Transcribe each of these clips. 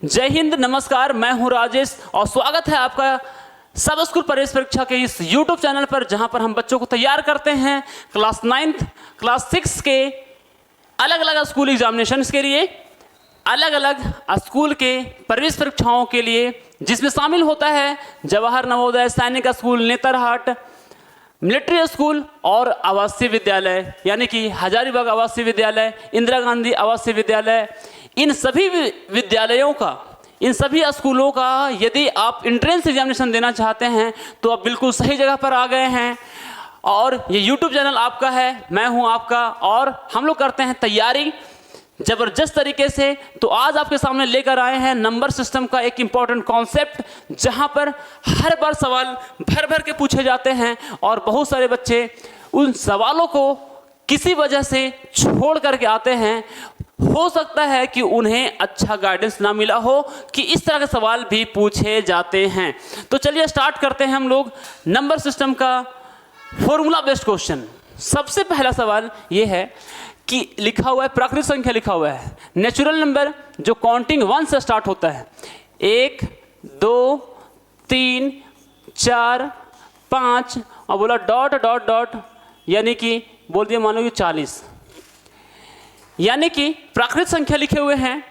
जय हिंद, नमस्कार। मैं हूं राजेश और स्वागत है आपका सब स्कूल प्रवेश परीक्षा के इस YouTube चैनल पर, जहां पर हम बच्चों को तैयार करते हैं क्लास 9th, क्लास 6 के अलग अलग स्कूल एग्जामिनेशंस के लिए, अलग अलग स्कूल के प्रवेश परीक्षाओं के लिए, जिसमें शामिल होता है जवाहर नवोदय सैनिक स्कूल, नेतरहाट मिलिट्री स्कूल और आवासीय विद्यालय, यानी कि हजारीबाग आवासीय विद्यालय, इंदिरा गांधी आवासीय विद्यालय। इन सभी विद्यालयों का, इन सभी स्कूलों का यदि आप एंट्रेंस एग्जामिनेशन देना चाहते हैं तो आप बिल्कुल सही जगह पर आ गए हैं। और ये YouTube चैनल आपका है, मैं हूं आपका, और हम लोग करते हैं तैयारी ज़बरदस्त तरीके से। तो आज आपके सामने लेकर आए हैं नंबर सिस्टम का एक इम्पॉर्टेंट कॉन्सेप्ट, जहां पर हर बार सवाल भर भर के पूछे जाते हैं और बहुत सारे बच्चे उन सवालों को किसी वजह से छोड़ करके आते हैं। हो सकता है कि उन्हें अच्छा गाइडेंस ना मिला हो कि इस तरह के सवाल भी पूछे जाते हैं। तो चलिए स्टार्ट करते हैं हम लोग नंबर सिस्टम का फॉर्मूला बेस्ड क्वेश्चन। सबसे पहला सवाल ये है कि लिखा हुआ है, प्राकृतिक संख्या लिखा हुआ है, नेचुरल नंबर जो काउंटिंग 1 से स्टार्ट होता है, 1 2 3 4 5 और बोला डॉट डॉट डॉट, यानी कि बोल दिया मान लो कि 40, यानी कि प्राकृतिक संख्या लिखे हुए हैं,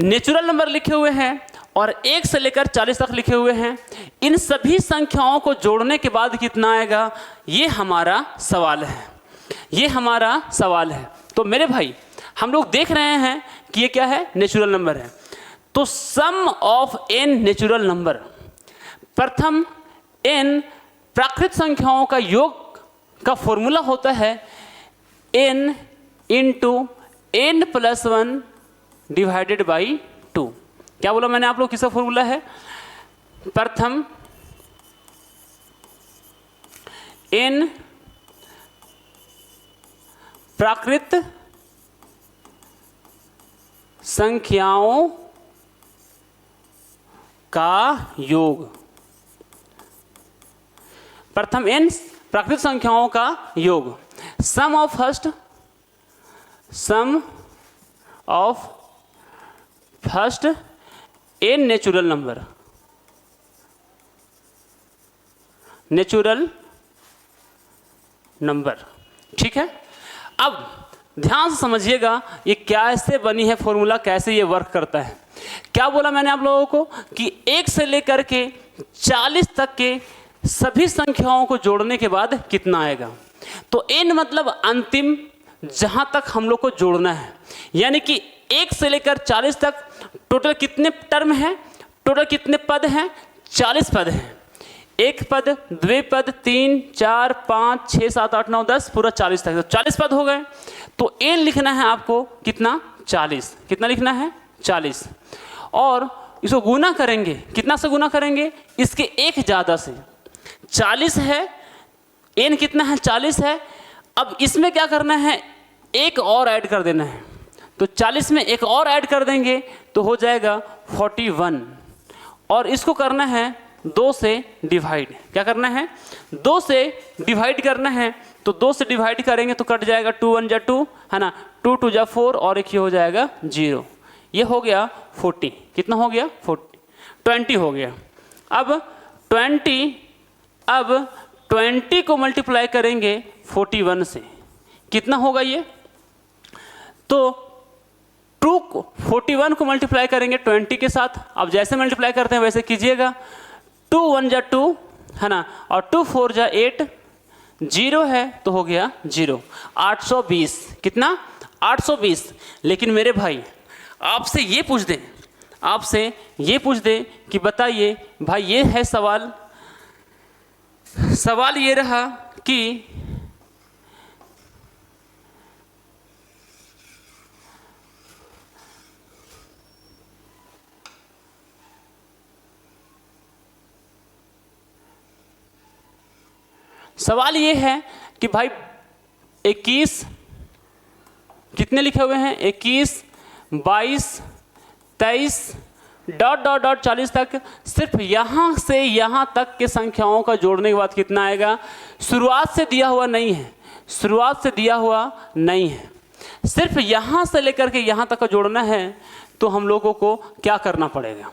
नेचुरल नंबर लिखे हुए हैं और 1 से लेकर 40 तक लिखे हुए हैं। इन सभी संख्याओं को जोड़ने के बाद कितना आएगा, ये हमारा सवाल है, ये हमारा सवाल है। तो मेरे भाई, हम लोग देख रहे हैं कि ये क्या है, नेचुरल नंबर है। तो सम ऑफ n नेचुरल नंबर, प्रथम n प्राकृतिक संख्याओं का योग का फॉर्मूला होता है n into n plus 1 divided by 2। क्या बोला मैंने आप लोग, किसका फॉर्मूला है? प्रथम n प्राकृत संख्याओं का योग, प्रथम n प्राकृतिक संख्याओं का योग, sum of first n natural number, natural number. ठीक है, अब ध्यान से समझिएगा ये कैसे बनी है फॉर्मूला, कैसे ये वर्क करता है। क्या बोला मैंने आप लोगों को कि 1 से लेकर के 40 तक के सभी संख्याओं को जोड़ने के बाद कितना आएगा। तो n मतलब अंतिम, जहां तक हम लोग को जोड़ना है, यानी कि 1 से लेकर 40 तक टोटल कितने टर्म हैं, टोटल कितने पद हैं, 40 पद हैं। एक पद, द्वि पद, 3 4 5 6 7 8 9 10, पूरा 40 तक, तो 40 पद हो गए। तो n लिखना है आपको कितना, 40। कितना लिखना है, 40। और इसको गुना करेंगे, कितना से गुना करेंगे, इसके एक ज़्यादा से। 40 है, n कितना है, 40 है। अब इसमें क्या करना है, एक और ऐड कर देना है। तो 40 में एक और ऐड कर देंगे तो हो जाएगा 41। और इसको करना है 2 से डिवाइड। क्या करना है, 2 से डिवाइड करना है। तो 2 से डिवाइड करेंगे तो कट जाएगा, 2 1 जा 2 है ना, 2 2 जा 4 और एक ही हो जाएगा 0। ये हो गया 40। कितना हो गया, 20 हो गया। अब 20 को मल्टीप्लाई करेंगे 41 से, कितना होगा ये, तो 41 को मल्टीप्लाई करेंगे 20 के साथ। अब जैसे मल्टीप्लाई करते हैं वैसे कीजिएगा। 2 1 जा 2 है ना, और 2 4 जा 8, 0 है तो हो गया 0। 820, कितना, 820। लेकिन मेरे भाई, आपसे ये पूछ दें, आपसे ये पूछ दें कि बताइए भाई, ये है सवाल, सवाल ये रहा कि सवाल ये है कि भाई 21, कितने लिखे हुए हैं, 21 22 23 डॉट डॉट डॉट 40 तक। सिर्फ यहाँ से यहाँ तक के संख्याओं का जोड़ने के बाद कितना आएगा, शुरुआत से दिया हुआ नहीं है, शुरुआत से दिया हुआ नहीं है, सिर्फ यहाँ से लेकर के यहाँ तक का जोड़ना है। तो हम लोगों को क्या करना पड़ेगा?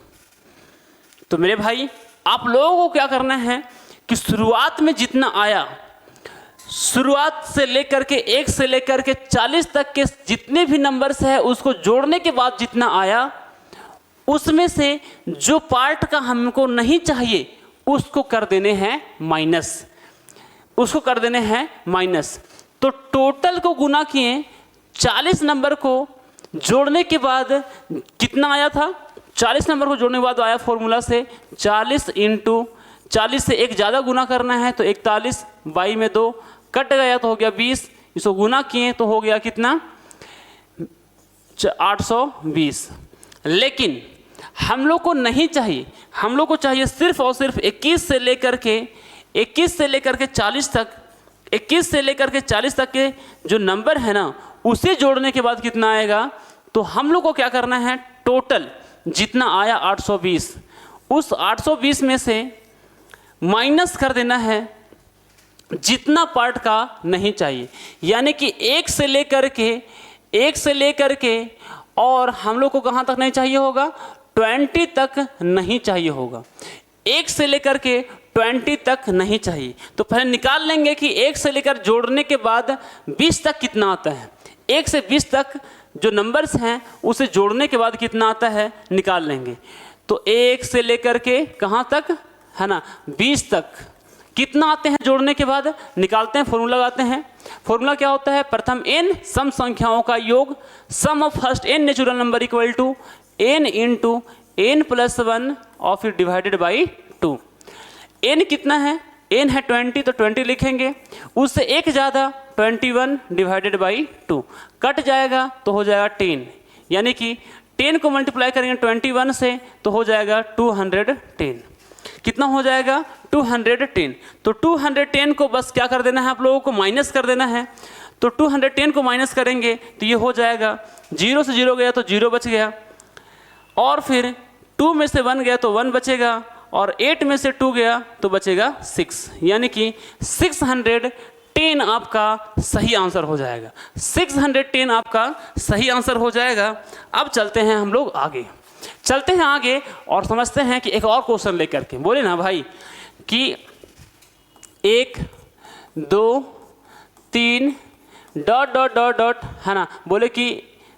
तो मेरे भाई आप लोगों को क्या करना है कि शुरुआत में जितना आया, शुरुआत से लेकर के 1 से लेकर के 40 तक के जितने भी नंबर्स है उसको जोड़ने के बाद जितना आया, उसमें से जो पार्ट का हमको नहीं चाहिए उसको कर देने हैं माइनस, उसको कर देने हैं माइनस। तो टोटल को गुना किए, 40 नंबर को जोड़ने के बाद कितना आया था? 40 नंबर को जोड़ने के बाद आया फॉर्मूला से 40 इंटू 40 से एक ज़्यादा गुना करना है तो 41, 22 में 2 कट गया तो हो गया 20, इसको गुना किए तो हो गया कितना? 820। लेकिन हम लोग को नहीं चाहिए, हम लोग को चाहिए सिर्फ और सिर्फ 21 से लेकर के 40 तक, 21 से लेकर के 40 तक के जो नंबर है ना उसे जोड़ने के बाद कितना आएगा? तो हम लोग को क्या करना है, टोटल जितना आया 820, उस 820 में से माइनस कर देना है जितना पार्ट का नहीं चाहिए। यानी कि 1 से लेकर के और हम लोग को कहाँ तक नहीं चाहिए होगा? 20 तक नहीं चाहिए होगा। 1 से लेकर के 20 तक नहीं चाहिए। तो पहले निकाल लेंगे कि 1 से लेकर जोड़ने के बाद 20 तक कितना आता है। 1 से 20 तक जो नंबर्स हैं उसे जोड़ने के बाद कितना आता है निकाल लेंगे। तो 1 से लेकर के कहाँ तक है ना 20 तक कितना आते हैं जोड़ने के बाद निकालते हैं, फॉर्मूला लगाते हैं। फॉर्मूला क्या होता है? प्रथम n सम संख्याओं का योग, sum of first n natural number equal to n into n plus 1 और फिर डिवाइडेड बाई 2। n कितना है? n है 20 तो 20 लिखेंगे, उससे एक ज़्यादा 21 डिवाइडेड बाई 2 कट जाएगा तो हो जाएगा 10, यानी कि 10 को मल्टीप्लाई करेंगे 21 से तो हो जाएगा 210। कितना हो जाएगा? 210। तो 210 को बस क्या कर देना है आप लोगों को? माइनस कर देना है। तो 210 को माइनस करेंगे तो ये हो जाएगा 0 से 0 गया तो 0 बच गया, और फिर 2 में से 1 गया तो 1 बचेगा, और 8 में से 2 गया तो बचेगा 6, यानी कि 610 आपका सही आंसर हो जाएगा। 610 आपका सही आंसर हो जाएगा। अब चलते हैं हम लोग आगे, चलते हैं आगे और समझते हैं कि एक और क्वेश्चन लेकर के। बोले ना भाई कि 1 2 3 डॉट डॉट डॉट डॉट है ना, बोले कि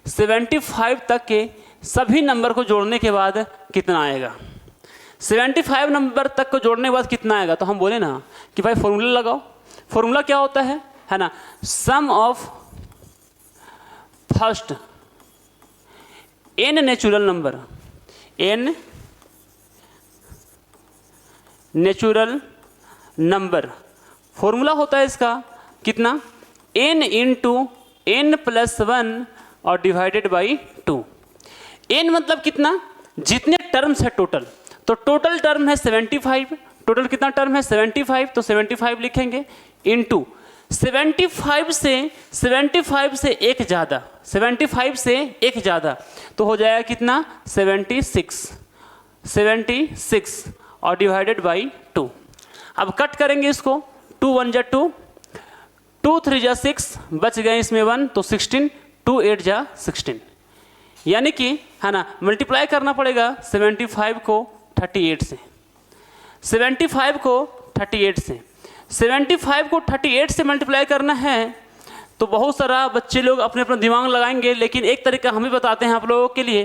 75 तक के सभी नंबर को जोड़ने के बाद कितना आएगा? 75 नंबर तक को जोड़ने के बाद कितना आएगा? तो हम बोले ना कि भाई फॉर्मूला लगाओ। फॉर्मूला क्या होता है ना, sum of first n natural number, n natural number, formula होता है इसका कितना? n इंटू n प्लस 1 और डिवाइडेड बाई 2। n मतलब कितना? जितने टर्म्स है टोटल, तो टोटल टर्म है 75, टोटल कितना टर्म है 75, तो 75 लिखेंगे इंटू 75 से एक ज़्यादा, 75 से एक ज़्यादा तो हो जाएगा कितना? 76 और डिवाइडेड बाई 2। अब कट करेंगे इसको, 2 1 जा 2, 2 3 जा 6, बच गए इसमें 1 तो 16, 2 8 जा 16, यानी कि है ना मल्टीप्लाई करना पड़ेगा 75 को 38 से, 75 को 38 से, 75 को 38 से मल्टीप्लाई करना है। तो बहुत सारा बच्चे लोग अपने अपना दिमाग लगाएंगे, लेकिन एक तरीका हम भी बताते हैं आप लोगों के लिए।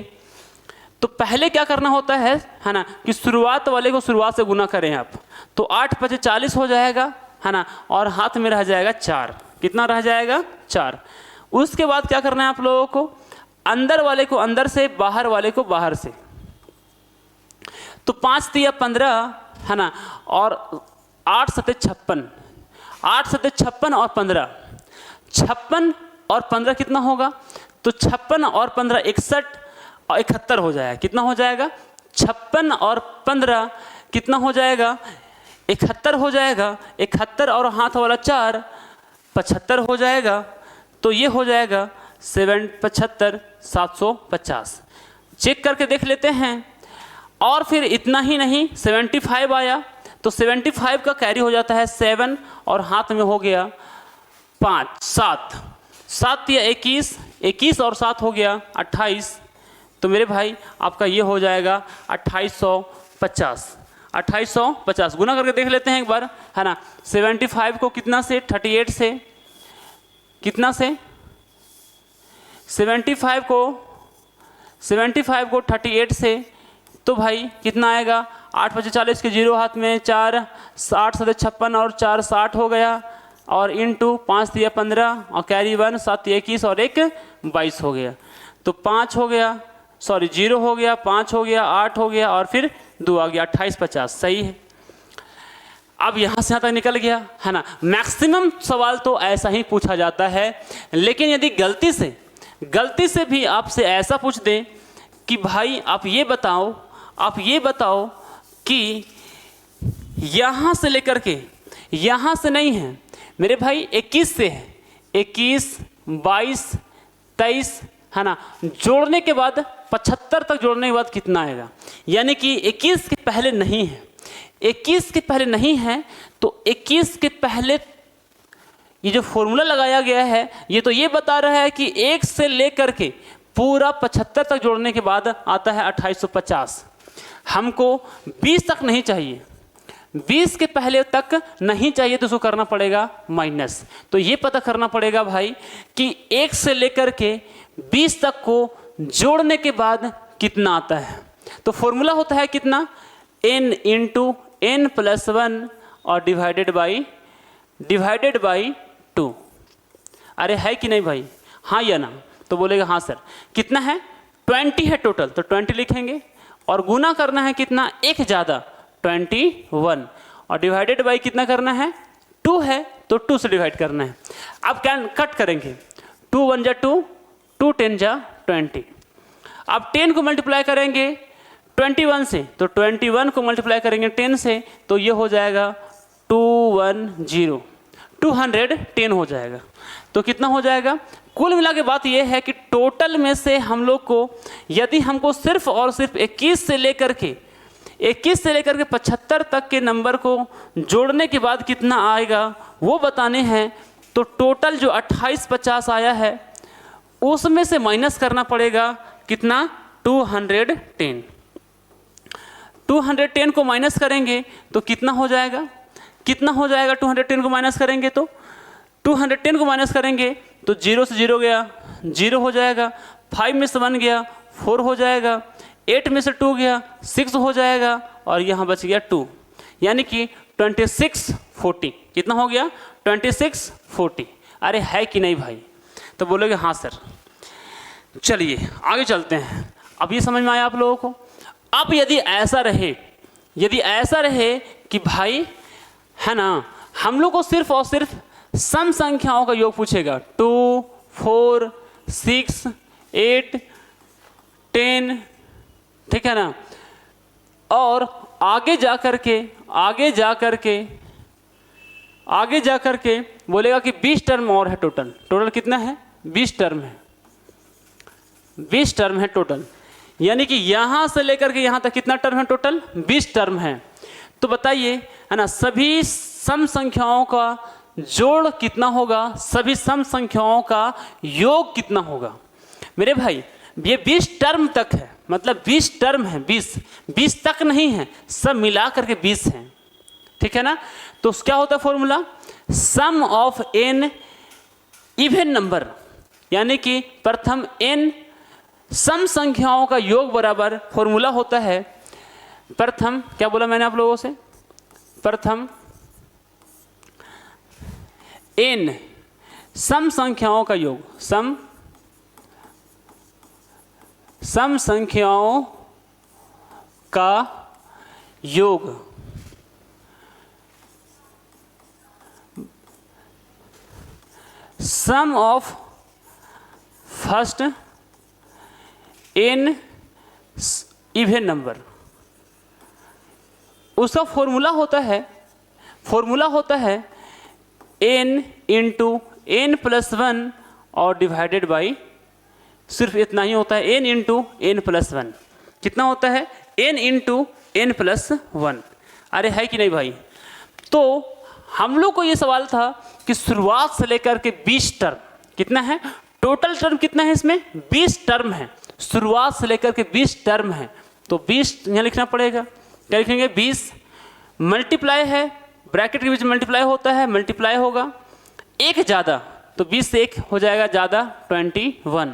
तो पहले क्या करना होता है ना कि शुरुआत वाले को शुरुआत से गुना करें आप, तो 8 × 5 = 40 हो जाएगा है ना, और हाथ में रह जाएगा 4। कितना रह जाएगा? 4। उसके बाद क्या करना है आप लोगों को? अंदर वाले को अंदर से, बाहर वाले को बाहर से। तो 5 × 3 = 15 है ना, और 8 × 7 = 56, 8 × 7 = 56 और 15, 56 और 15 कितना होगा? तो 56 और 15 61 और 71 हो जाएगा। कितना हो जाएगा? 56 और 15 कितना हो जाएगा? 71 हो जाएगा। 71 और हाथ वाला 4 75 हो जाएगा। तो ये हो जाएगा 75 750। चेक करके देख लेते हैं। और फिर इतना ही नहीं, 75 आया तो 75 का कैरी हो जाता है 7 और हाथ में हो गया 5 7 7 या 21, 21 और 7 हो गया 28, तो मेरे भाई आपका ये हो जाएगा 2850। 2850 गुना करके देख लेते हैं एक बार, है ना। 75 को कितना से, 38 से, कितना से 75 को 38 से, तो भाई कितना आएगा, 8 × 5 = 40 के 0 हाथ में, 4 8 × 7 = 56 और 4 60 हो गया, और इंटू 5 × 3 = 15 और कैरी 1 7 × 21 और 1 22 हो गया। तो 5 हो गया, सॉरी 0 हो गया, 5 हो गया, 8 हो गया और फिर 2 आ गया, 2850 सही है। अब यहाँ से यहाँ तक निकल गया, है ना। मैक्सिमम सवाल तो ऐसा ही पूछा जाता है, लेकिन यदि गलती से भी आपसे ऐसा पूछ दें कि भाई आप ये बताओ कि यहाँ से लेकर के यहाँ से नहीं है मेरे भाई, 21 से है, 21 22 23, है ना, जोड़ने के बाद 75 तक जोड़ने के बाद कितना आएगा, यानी कि 21 के पहले नहीं है, 21 के पहले नहीं है, तो 21 के पहले ये जो फॉर्मूला लगाया गया है ये तो ये बता रहा है कि 1 से लेकर के पूरा 75 तक जोड़ने के बाद आता है 2850। हमको 20 तक नहीं चाहिए, 20 के पहले तक नहीं चाहिए, तो उसको करना पड़ेगा माइनस। तो ये पता करना पड़ेगा भाई कि 1 से लेकर के 20 तक को जोड़ने के बाद कितना आता है। तो फॉर्मूला होता है कितना, n × n+1 और डिवाइडेड बाई 2। अरे है कि नहीं भाई, हाँ या ना, तो बोलेगा हाँ सर। कितना है, 20 है टोटल, तो 20 लिखेंगे, और गुना करना है कितना, एक ज़्यादा 21, और डिवाइडेड बाई कितना करना है, 2 है, तो 2 से डिवाइड करना है। अब क्या कट करेंगे, 2 × 1 = 2, 2 × 10 = 20। अब 10 को मल्टीप्लाई करेंगे 21 से, तो 21 को मल्टीप्लाई करेंगे 10 से, तो ये हो जाएगा 210, 210 हो जाएगा। तो कितना हो जाएगा, कुल मिला के बात यह है कि टोटल में से हम लोग को, यदि हमको सिर्फ और सिर्फ 21 से लेकर के 75 तक के नंबर को जोड़ने के बाद कितना आएगा वो बताने हैं, तो टोटल जो 2850 आया है उसमें से माइनस करना पड़ेगा कितना, 210। 210 को माइनस करेंगे तो कितना हो जाएगा, 210 को माइनस करेंगे तो 210 को माइनस करेंगे तो 0 से 0 गया, 0 हो जाएगा, 5 में से 1 गया, 4 हो जाएगा, 8 में से 2 गया, 6 हो जाएगा, और यहाँ बच गया 2, यानी कि 2640। कितना हो गया, 2640। अरे है कि नहीं भाई, तो बोलोगे हाँ सर। चलिए आगे चलते हैं। अब ये समझ में आया आप लोगों को। अब यदि ऐसा रहे कि भाई, है ना, हम लोग को सिर्फ और सिर्फ सम संख्याओं का योग पूछेगा, 2 4 6 8 10, ठीक है ना, और आगे जा करके बोलेगा कि 20 टर्म और है टोटल कितना है, 20 टर्म है, 20 टर्म है टोटल, यानी कि यहाँ से लेकर के यहाँ तक कितना टर्म है, टोटल 20 टर्म है। तो बताइए, है ना, सभी सम संख्याओं का जोड़ कितना होगा, सभी सम संख्याओं का योग कितना होगा। मेरे भाई ये 20 टर्म तक है, मतलब 20 टर्म है, 20 तक नहीं है, सब मिला करके 20 है, ठीक है ना। तो क्या होता है formula, sum of n even number, यानी कि प्रथम n सम संख्याओं का योग बराबर, फॉर्मूला होता है प्रथम, क्या बोला मैंने आप लोगों से, प्रथम n सम संख्याओं का योग, सम संख्याओं का योग, sum of first n even number, उसका फॉर्मूला होता है n × n+1 और डिवाइडेड बाई, सिर्फ इतना ही होता है, n × n+1। कितना होता है, n × n+1। अरे है कि नहीं भाई। तो हम लोग को ये सवाल था कि शुरुआत से लेकर के 20 टर्म कितना है, टोटल टर्म कितना है इसमें, 20 टर्म है, शुरुआत से लेकर के 20 टर्म है, तो 20 यहाँ लिखना पड़ेगा। क्या लिखेंगे? 20 मल्टीप्लाई है, ब्रैकेट के बीच मल्टीप्लाई होता है, मल्टीप्लाई होगा, एक ज़्यादा, तो 20 से एक हो जाएगा ज़्यादा 21।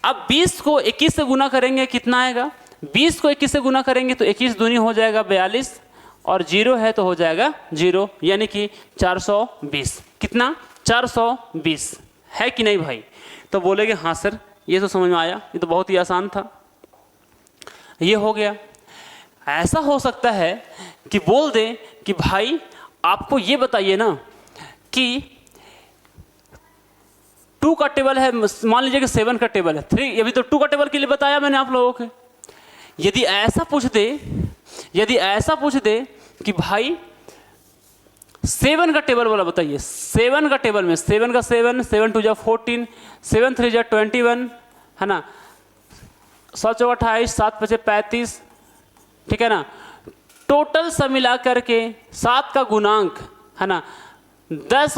अब 20 को 21 से गुना करेंगे, कितना आएगा? 20 को 21 से गुना करेंगे तो 21 दूनी हो जाएगा 42, और 0 है तो हो जाएगा 0, यानी कि 420। कितना? 420 है कि नहीं भाई? तो बोलेंगे हाँ सर, ये तो समझ में आया, ये तो बहुत ही आसान था, ये हो गया। ऐसा हो सकता है कि बोल दें कि भाई आपको ये बताइए ना कि 2 का टेबल है, मान लीजिए कि 7 का टेबल है, 3, अभी तो 2 का टेबल के लिए बताया मैंने आप लोगों को। यदि ऐसा पूछ दे कि भाई 7 का टेबल वाला बताइए, 7 का टेबल में 7 का 7, 7 2 जा 14, 7 3 जा 21, है ना, 7 चौका 28, 7 पचे 35, ठीक है ना, टोटल सब मिला करके 7 का गुणांक, है ना, 10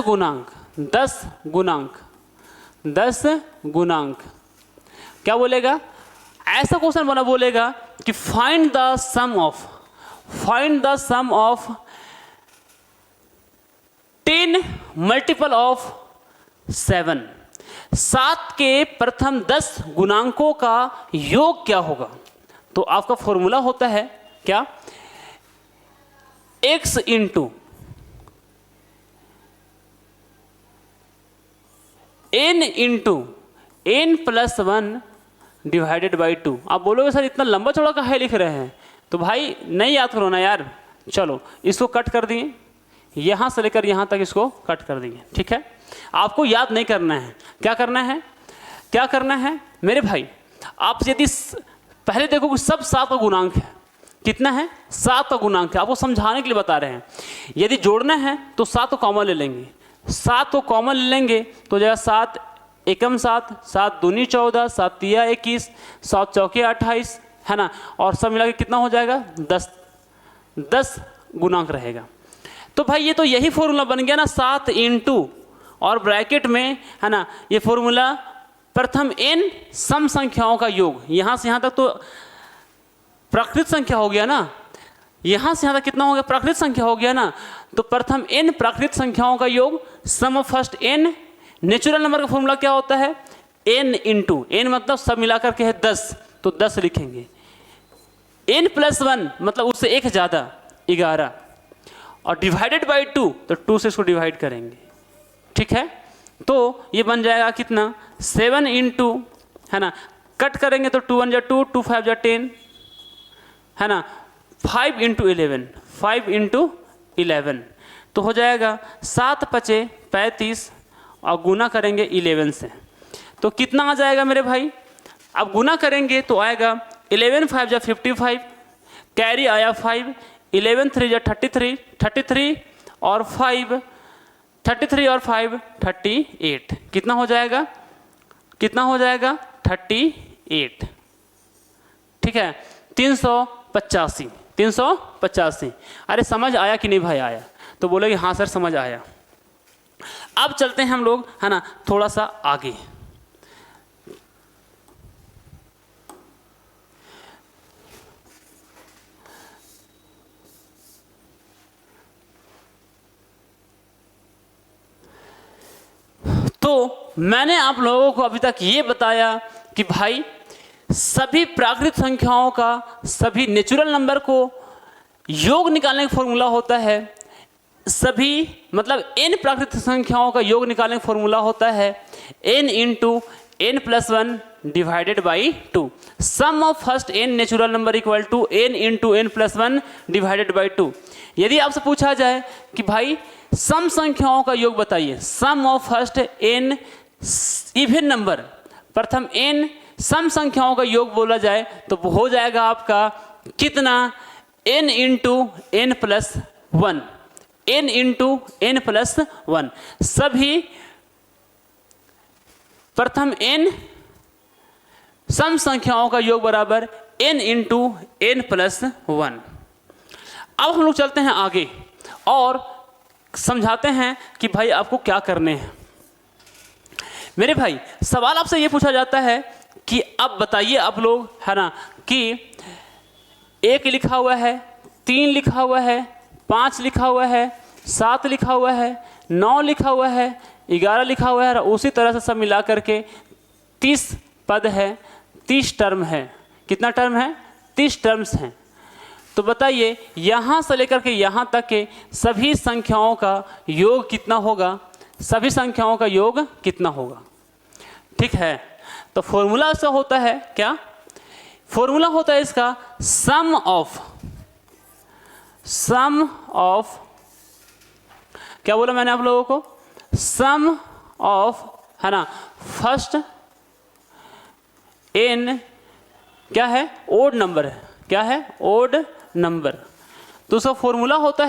गुणांक क्या बोलेगा? ऐसा क्वेश्चन बना बोलेगा कि find the sum of 10 multiple of 7। 7 के प्रथम 10 गुणांकों का योग क्या होगा? तो आपका फॉर्मूला होता है क्या? x into n into n plus 1 divided by 2। आप बोलोगे सर इतना लंबा चौड़ा काहे लिख रहे हैं? तो भाई नहीं याद करो ना यार, चलो इसको कट कर दिए, यहाँ से लेकर यहाँ तक इसको कट कर दिए, ठीक है। आपको याद नहीं करना है, क्या करना है मेरे भाई? आप यदि पहले देखो कि सब 7 का गुणांक है, कितना है? 7 का गुणांक है, आपको समझाने के लिए बता रहे हैं। यदि जोड़ना है तो 7 को कॉमन ले लेंगे, 7 को कॉमन ले लेंगे तो जाएगा 7 एकम 7, 7 दूनी 14, 7 तिया 21, 7 चौके 28, है ना, और सब मिला के कितना हो जाएगा? 10 गुणांक रहेगा। तो भाई ये तो यही फॉर्मूला बन गया ना, 7 इंटू और ब्रैकेट में, है ना, ये फॉर्मूला प्रथम n सम संख्याओं का योग, यहाँ से यहाँ तक तो प्राकृत संख्या हो गया ना, यहाँ से यहाँ तक कितना हो गया? प्राकृत संख्या हो गया ना। तो प्रथम n प्राकृत संख्याओं का योग, sum of first n। Natural number का फॉर्मूला क्या होता है? n इंटू n मतलब सब मिलाकर के है 10, तो 10 लिखेंगे। n प्लस 1 मतलब उससे एक ज़्यादा 11, और डिवाइडेड बाई 2 तो 2 से इसको डिवाइड करेंगे, ठीक है। तो ये बन जाएगा कितना? 7 इंटू, है ना, कट करेंगे तो 2 1 जा 2, 2 5 जा 10, है ना, 5 इंटू 11, 5 इंटू 11, तो हो जाएगा 7 पचे 35, और गुना करेंगे 11 से, तो कितना आ जाएगा मेरे भाई? अब गुना करेंगे तो आएगा 11 5 जा 55, कैरी आया 5, 11 3 जा 33, 33 और 5, 33 और 5 38, कितना हो जाएगा? 38, ठीक है। 385। अरे समझ आया कि नहीं भाई? आया तो बोलेगे हाँ सर समझ आया। अब चलते हैं हम लोग, है ना, थोड़ा सा आगे। तो मैंने आप लोगों को अभी तक ये बताया कि भाई सभी प्राकृत संख्याओं का, सभी नेचुरल नंबर को योग निकालने का फॉर्मूला होता है, सभी मतलब n प्राकृत संख्याओं का योग निकालने का फॉर्मूला होता है n into n plus 1 divided by 2। Sum of first n natural number equal to n into n plus 1 divided by 2। यदि आपसे पूछा जाए कि भाई सम संख्याओं का योग बताइए, sum of first n even number, प्रथम n सम संख्याओं का योग बोला जाए तो हो जाएगा आपका कितना? n into n plus 1, n into n plus 1। सभी प्रथम n सम संख्याओं का योग बराबर n इंटू n प्लस 1। अब हम लोग चलते हैं आगे और समझाते हैं कि भाई आपको क्या करने हैं। मेरे भाई सवाल आपसे ये पूछा जाता है कि अब बताइए आप लोग, है ना, कि 1 लिखा हुआ है, 3 लिखा हुआ है, 5 लिखा हुआ है, 7 लिखा हुआ है, 9 लिखा हुआ है, 11 लिखा हुआ है, और उसी तरह से सब मिला करके 30 पद है, 30 टर्म है। कितना टर्म है? 30 टर्म्स हैं। तो बताइए यहाँ से लेकर के यहाँ तक के सभी संख्याओं का योग कितना होगा? सभी संख्याओं का योग कितना होगा? ठीक है, तो फॉर्मूला ऐसा होता है क्या? फॉर्मूला होता है इसका सम ऑफ, क्या बोला मैंने आप लोगों को? सम ऑफ, है ना, फर्स्ट n क्या है? ओड नंबर है। क्या है? Odd number. तो उसका फॉर्मूला होता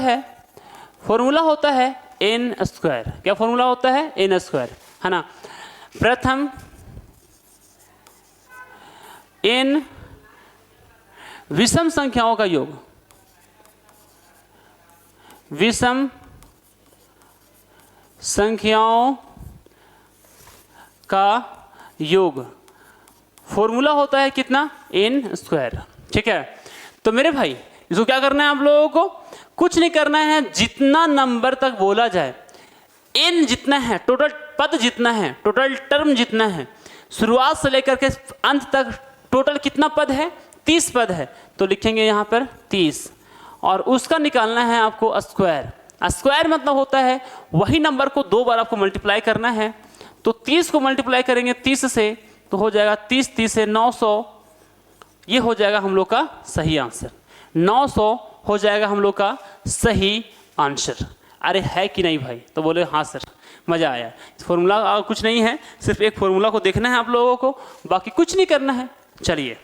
है n स्क्वायर। क्या फॉर्मूला होता है? n स्क्वायर, है ना। प्रथम n विषम संख्याओं का योग, विषम संख्याओं का योग फॉर्मूला होता है कितना? n square. ठीक है, तो मेरे भाई इसको क्या करना है आप लोगों को? कुछ नहीं करना है, जितना नंबर तक बोला जाए, n जितना है, टोटल पद जितना है, टोटल टर्म जितना है, शुरुआत से लेकर के अंत तक टोटल कितना पद है? 30 पद है। तो लिखेंगे यहाँ पर 30, और उसका निकालना है आपको स्क्वायर। स्क्वायर मतलब होता है वही नंबर को 2 बार आपको मल्टीप्लाई करना है। तो 30 को मल्टीप्लाई करेंगे 30 से, तो हो जाएगा 30, 30 से 900, ये हो जाएगा हम लोग का सही आंसर। 900 हो जाएगा हम लोग का सही आंसर। अरे है कि नहीं भाई? तो बोले हाँ सर, मज़ा आया। फॉर्मूला कुछ नहीं है, सिर्फ एक फॉर्मूला को देखना है आप लोगों को, बाकी कुछ नहीं करना है। चलिए,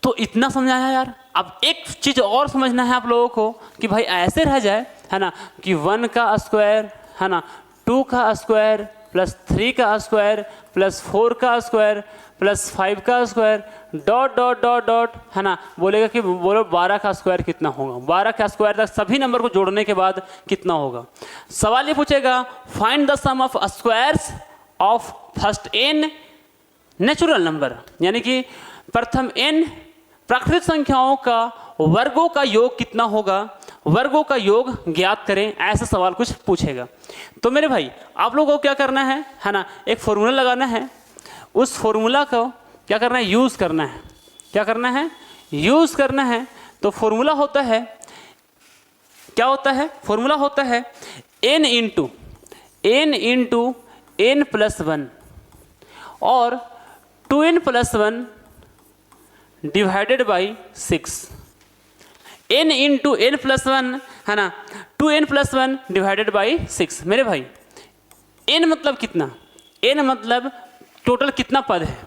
तो इतना समझाया यार। अब एक चीज़ और समझना है आप लोगों को कि भाई ऐसे रह जाए, है ना, कि 1 का स्क्वायर, है ना, 2 का स्क्वायर प्लस 3 का स्क्वायर प्लस 4 का स्क्वायर प्लस 5 का square dot dot dot dot, है ना, बोलेगा कि बोलो 12 का स्क्वायर कितना होगा? 12 का स्क्वायर तक सभी नंबर को जोड़ने के बाद कितना होगा? सवाल ये पूछेगा find the sum of squares of first n natural number, यानी कि प्रथम n प्राकृतिक संख्याओं का वर्गों का योग कितना होगा? वर्गों का योग ज्ञात करें, ऐसा सवाल कुछ पूछेगा। तो मेरे भाई आप लोगों को क्या करना है ना, एक फॉर्मूला लगाना है। उस फॉर्मूला को क्या करना है? यूज़ करना है। क्या करना है? यूज़ करना है। तो फॉर्मूला होता है, क्या होता है? फॉर्मूला होता है n इंटू n प्लस 1 और 2n plus 1 divided by 6। n into n plus 1, है ना, 2n प्लस 1 डिवाइडेड बाई 6। मेरे भाई n मतलब कितना? n मतलब टोटल कितना पद है?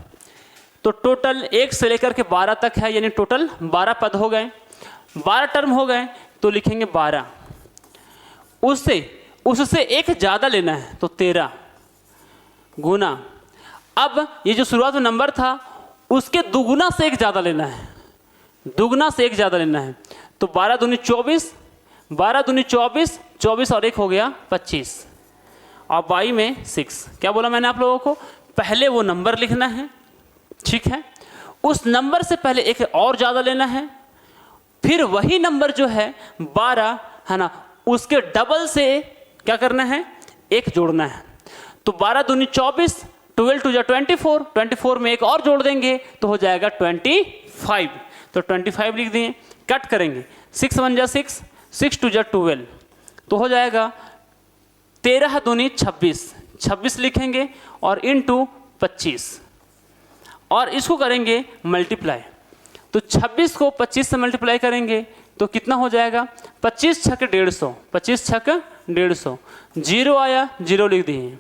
तो टोटल 1 से लेकर के 12 तक है, यानी टोटल 12 पद हो गए, 12 टर्म हो गए। तो लिखेंगे 12, उससे एक ज़्यादा लेना है, तो 13 गुना, अब ये जो शुरुआत में नंबर था उसके दुगुना से एक ज़्यादा लेना है, दुगुना से एक ज़्यादा लेना है। तो 12 दूनी 24, 12 दूनी 24, 24 और 1 हो गया 25, और 22 में 6। क्या बोला मैंने आप लोगों को? पहले वो नंबर लिखना है, ठीक है, उस नंबर से पहले एक और ज़्यादा लेना है, फिर वही नंबर जो है 12, है ना, उसके डबल से क्या करना है? एक जोड़ना है। तो 12 दूनी 24, 12 टू जा 24, 24 में एक और जोड़ देंगे तो हो जाएगा 25। तो 25 लिख दिए, कट करेंगे, 6 1 जा 6, 6 2 जा 12, तो हो जाएगा 13 दूनी 26, 26 लिखेंगे और इंटू 25, और इसको करेंगे मल्टीप्लाई। तो 26 को 25 से मल्टीप्लाई करेंगे तो कितना हो जाएगा? 25 छक 150, 25 छक 150, जीरो आया, जीरो लिख दिए,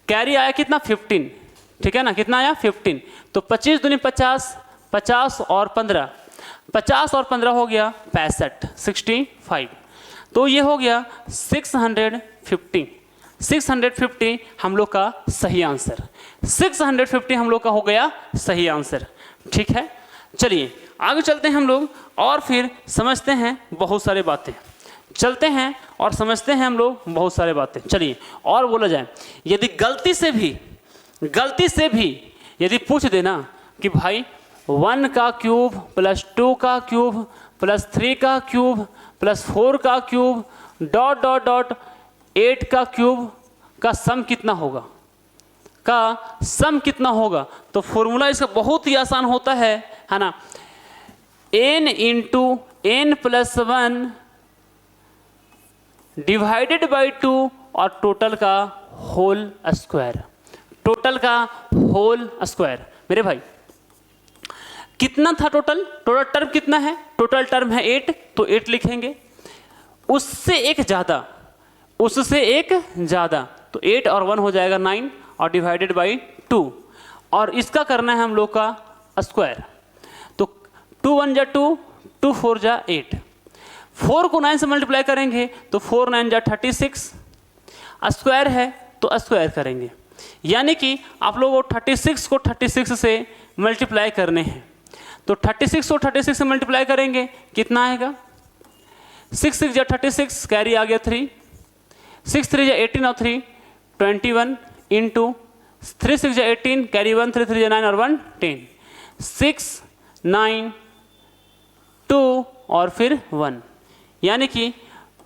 कैरी आया कितना? 15, ठीक है ना, कितना आया? 15। तो 25 दूनी 50, 50 और 15, 50 और 15 हो गया 65, 65। तो ये हो गया 650, 650 हम लोग का सही आंसर, 650 हम लोग का हो गया सही आंसर, ठीक है। चलिए आगे चलते हैं हम लोग और फिर समझते हैं बहुत सारे बातें, चलते हैं और समझते हैं हम लोग बहुत सारे बातें। चलिए और बोला जाए, यदि गलती से भी गलती से भी यदि पूछ देना कि भाई 1 का क्यूब प्लस 2 का क्यूब प्लस 3 का क्यूब प्लस 4 का क्यूब डॉट डॉट डॉट 8 का क्यूब का सम कितना होगा, तो फॉर्मूला इसका बहुत ही आसान होता है ना, n into n plus 1 divided by 2 और टोटल का होल स्क्वायर, मेरे भाई कितना था टोटल टर्म कितना है, टोटल टर्म है 8, तो 8 लिखेंगे, उससे एक ज़्यादा तो 8 और 1 हो जाएगा 9 और डिवाइडेड बाई 2, और इसका करना है हम लोग का स्क्वायर, तो 2 1 जा 2, 2 4 जा 8, 4 को 9 से मल्टीप्लाई करेंगे तो 4 9 जा 36, स्क्वायर है तो स्क्वायर करेंगे, यानी कि आप लोगों को 36 को 36 से मल्टीप्लाई करने हैं, तो 36 को 36 से मल्टीप्लाई करेंगे कितना आएगा, 6 6 जा 36, कैरी आ गया 3, 6 3 जा 18 और 3 21 इंटू 3 6 जा 18, कैरी 1 3 3 जा 9 और 1 10, 6 9 2 और फिर 1, यानी कि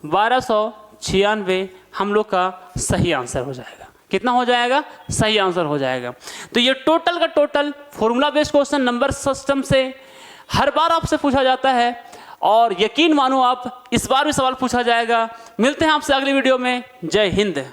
1296 हम लोग का सही आंसर हो जाएगा। कितना हो जाएगा, सही आंसर हो जाएगा। तो ये टोटल का total formula based question number system से हर बार आपसे पूछा जाता है, और यकीन मानो आप इस बार भी सवाल पूछा जाएगा। मिलते हैं आपसे अगली वीडियो में। जय हिंद।